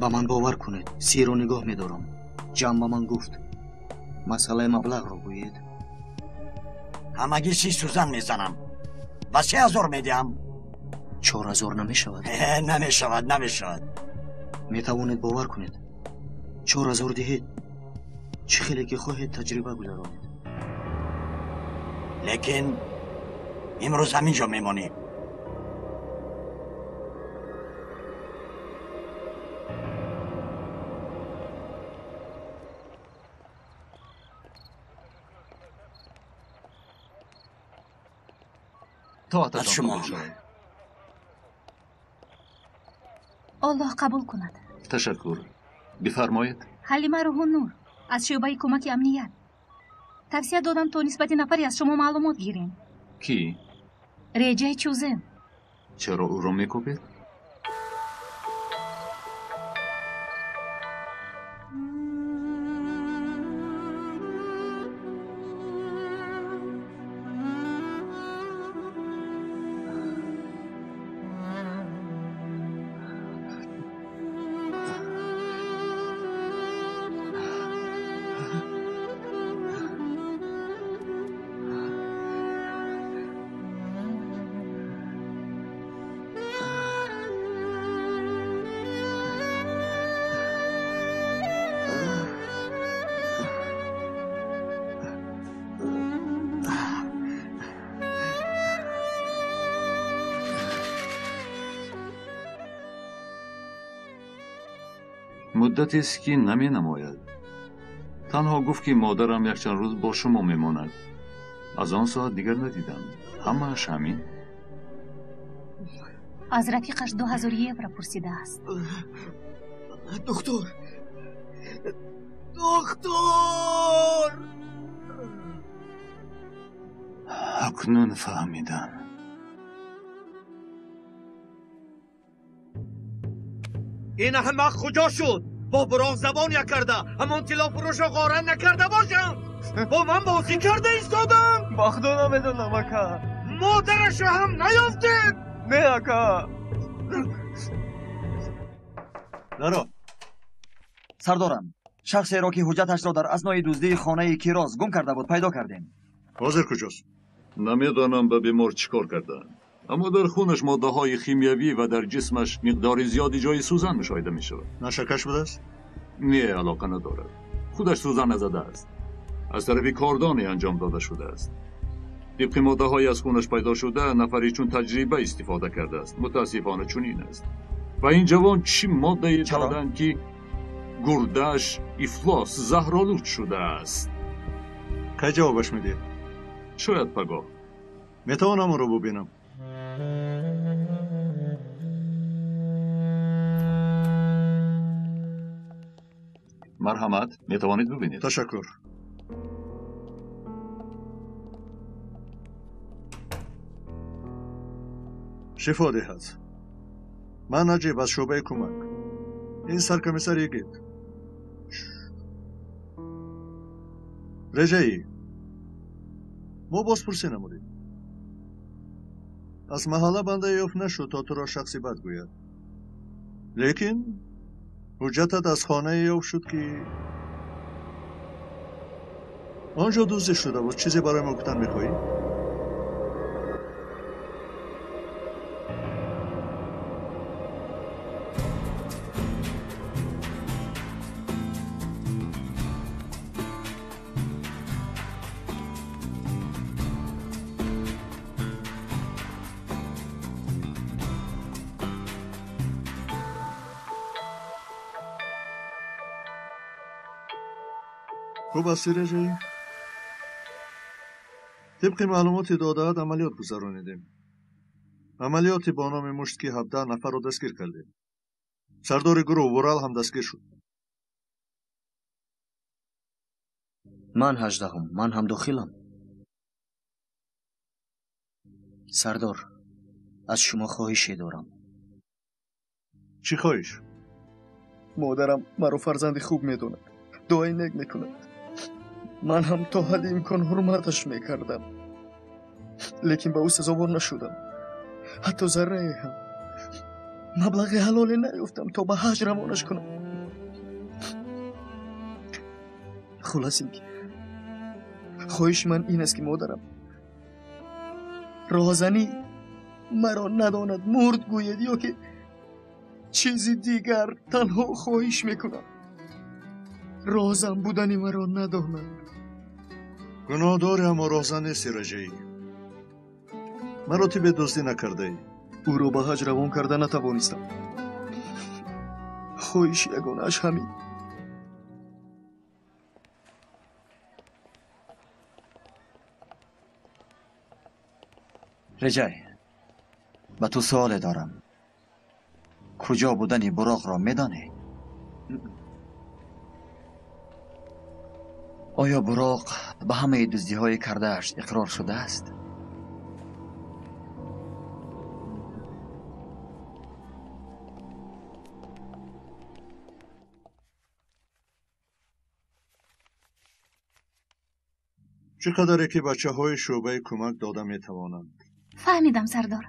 با من باور کنید. سیر رو نگاه میدارم. جام با من گفت مسئله مبلغ رو گویید. همگی 30 سوزن میزنم و 3,000 میدیم. 4,000 نمیشود. نمیشود. میتوانید باور کنید. 4,000 دهید. چه خیلی که خواهید تجربه گذارانید. لیکن امروز همینجا میمونی. از شما الله قبول کند. تشکر. بفرمایید. حلیمه روح نور از شعبه کمک امنیت. توصیه دادم تا نسبت نفری از شما معلومات گیریم. کی؟ ریجه چوزن. چرا او رو میکوبید؟ مدتی است که نمی نماید. تنها گفت که مادرم یک چند روز با شما میماند. از آن ساعت دیگر ندیدم. همه‌اش همین. از رفیقش 2,000 یورو پرسیده است. دکتر اکنون فهمیدم. این احمق کجا شد؟ با براق زبان یک کرده. همون طلا فروش رو غارت نکرده باشم. با من بازی کرده ایستادم. بخدا نمیدونم اکا. مادرش هم نیافتید. نه اکا. دارو سردارم، شخصی را که حجتش را در اثنای دزدی خانه کیراز گم کرده بود پیدا کردیم. حاضر کجاست؟ نمیدانم به بیمار چیکار کردن، اما در خونش ماده های خیمیایی و در جسمش مقدار زیادی جای سوزن مشاهده می شود. نشکش بوده است؟ نه، علاقه ندارد. خودش سوزن نزده است. از طرف کاردانی انجام داده شده است. طبق ماده های از خونش پیدا شده نفری چون تجربه استفاده کرده است. متاسفانه چنین است. و این جوان چی ماده دادن که گردش افلاس زهرآلود شده است. که جوابش میدید؟ شاید پگاه. میتوانم رو ببینم؟ مرحمت میتوانید ببینید. تشکر. شفا دهد. من نجیب از شعبه کمک. این سرکمیسر یگید. رجایی ما بازپرسی نمودیم. از محله بنده یافت نشد تا تو را شخصی بد گوید. لیکن حجتت از خانه یافت شد که آنجا دزدی شده بود. چیزی برای ما گفتن میخواهی؟ خوب هستی رجایی؟ طبق معلومات داده‌ات عملیات گذرانیدیم. عملیاتی با نام مشت که 17 نفر را دستگیر کردیم. سردار گروه ورال هم دستگیر شد. من 18ام. من هم داخلم. سردار از شما خواهشی دارم. چی خواهش؟ مادرم مرا فرزند خوب میدوند. دعای نیک میکند. من هم تا حد امکان حرمتش میکردم، لیکن به او سزاوار نشدم. حتی ذره هم مبلغ حلالی نیافتم تا به حج روانش کنم. خلاص اینکه خواهش من این است که مادرم راهزنی مرا نداند مرد گوید یا که چیزی دیگر. تنها خواهش میکنم راهزن بودنی مرا نداند. گناه داری اما راهزن نیستی رجایی. مراتب دزدی نکرده ای. او را به حج روان کرده نتوانستم. خواهش یگانه‌اش همین. رجای به تو سوال دارم. کجا بودن براق را میدانی؟ آیا براق به همه دزدی های کردهش اقرار شده است؟ چقدره که بچه های شعبه کمک داده می توانند؟ فهمیدم سردار.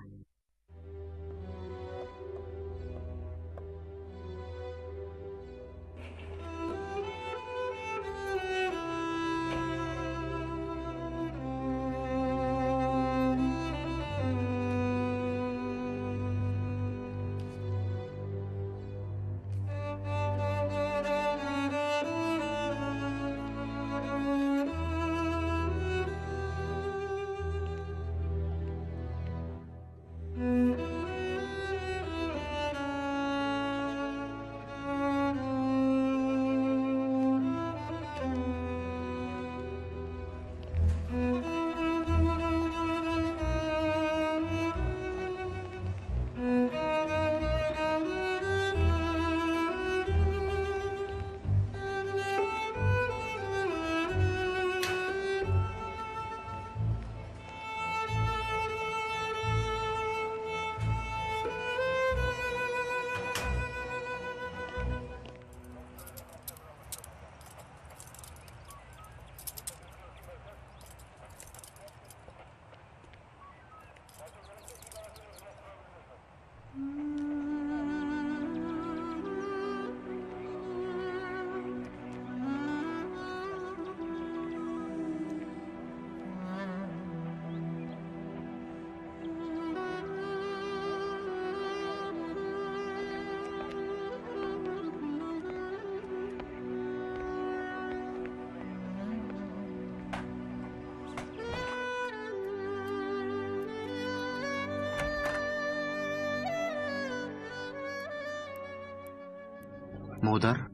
مادر؟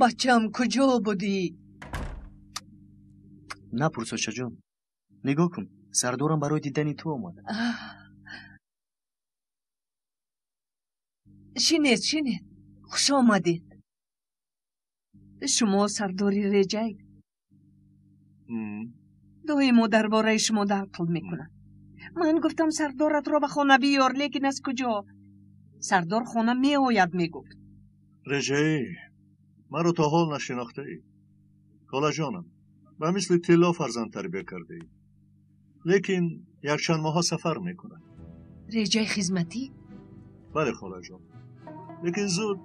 بچم کجا بودی؟ نپرسو شجان. نگاه کن، سردارم برای دیدن تو آمد. شینید خوش آمدید. شما سرداری رجای دویمو درباره شما نقل میکنم. من گفتم سردارت را به خانه بیار، لیکن از کجا؟ سردار خانه می آید میگفت. رجایی مرا تا حال نشناخته ای. خاله جانم به مثل طلا فرزند تربیه کرده ای، لیکن یک چند ماه سفر میکنم. رجای خدمتی؟ بله خاله جان، لیکن زود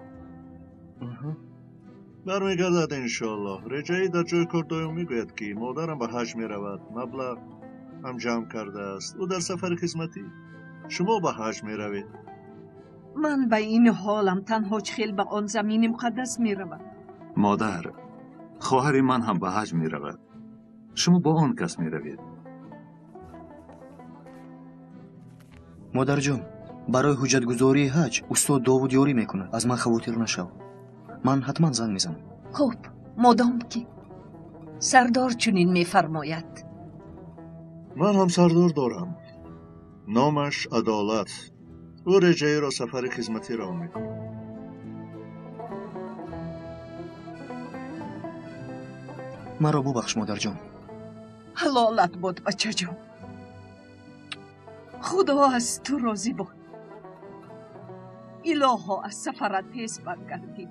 برمیگردد انشاءالله. رجایی در جای کار دایم میگوید که مادرم به حج میرود، مبلغ هم جمع کرده است. او در سفر خدمتی، شما به حج میروید. من به این حالم تنها چخیل به آن زمین مقدس میروم. مادر، خواهر من هم به حج میرود، شما با آن کس میروید. مادر جان، برای حجت گذاری حج استاد داوود یاری میکنه، از من خواطر نشو. من حتما زنگ میزنم. خب مادام که سردار چنین میفرماید. من هم سردار دارم، نامش عدالت. او رجایی را سفر خدمتی را میکنه. مرا ببخش مادر جان. حلالت بود بچه جان. خدا از تو راضی بود. الها از سفرت تیز برگردی.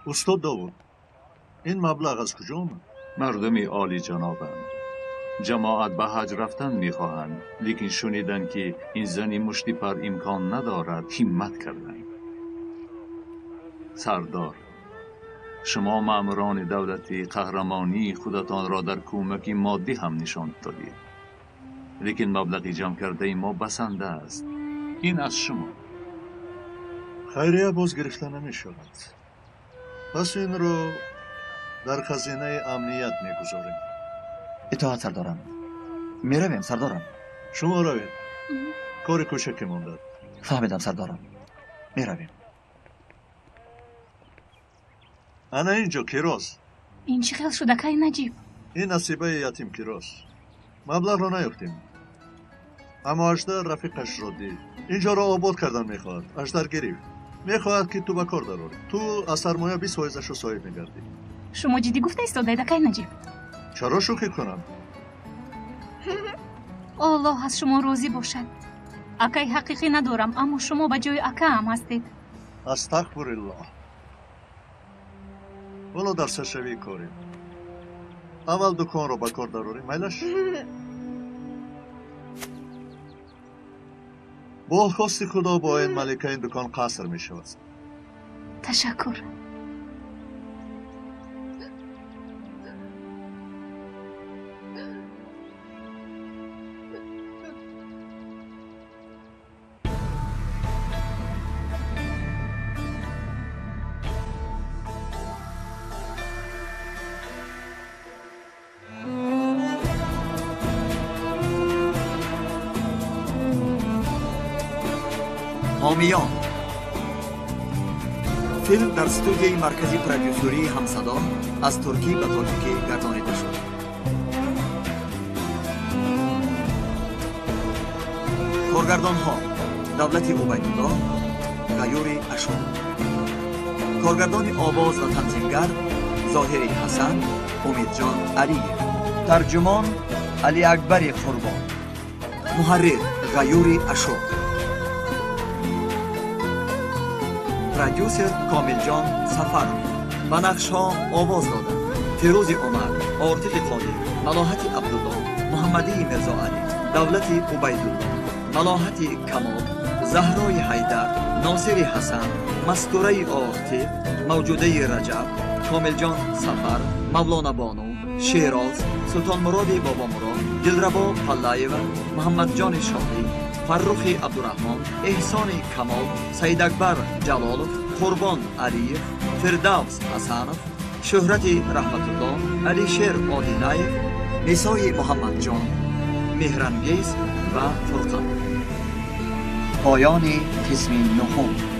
استاد داوود، این مبلغ از کجا آمد؟ مردمی عالی جنابند، جماعت به حج رفتن میخواهند، لیکن شنیدن که این زنی مشتی پر امکان ندارد، همت کردند. سردار، شما ماموران دولتی قهرمانی خودتان را در کمک مادی هم نشان دادید، لیکن مبلغی جمع کرده ما بسنده است. این از شما. خیریه باز گرفته نمی شود، پس این رو در خزینه امنیت میگذاریم. اطاعت سردارم. میرویم سردارم. شما روید، کار کوچکی مانده. فهمیدم سردارم، میرویم. انا اینجا کیراز. این چی خیال شده که نجیب؟ این نصیبه یتیم کیراز. مبلغ رو نیفتیم، اما اجدر رفیقش را دید. اینجا را آباد کردن میخواهد. اجدر گریفت، میخواهد که تو به کار دراری. تو از سرمایه 20% رو صاحب میگردی. شما جدی گفته ایستاده دکه نجیب؟ چرا شوخی کنم؟ الله از شما راضی باشد. اکای حقیقی ندارم، اما شما به جای اکا هم هستید. استغفرالله. ولو در سرشوی کاریم. اول دکان رو به کار دراریم میلش. با خواست خدا با این ملکه این دکان قصر می شود. تشکر. حامیان فیلم در استودیوی مرکزی پرودیوسری همصدا از ترکی به ترکی گردانیده شد. کارگردان ها دولت عبیدالله، غیور اشور. کارگردان آواز و تنظیمگر ظاهری حسن، امید جان علی. ترجمان علی اکبر قربان. محرر غیور اشور. پرودیوسر کامل جان سفر. به نقش ها آواز دادن فیروز عمر، عاطف قادر، ملاحت عبدالله، محمدی مرزا علی، دولت عبیدالله، ملاحت کمال، زهرای حیدر، ناصر حسن، مستوره عاطف، موجوده رجب، کامل جان سفر، مولانا بانو، شیراز، سلطان مراد بابا مراد، دلربا پلایو، محمد جان شاهی، فرخ عبدالرحمن، احسان کمال، سید اکبر جلالов، قربان علیف، فردوس حسنов، شهرت رحمت الله، علی شیر آدینایف، نسای محمد جان، مهرانگیز و فرقان. پایان قسم نهم.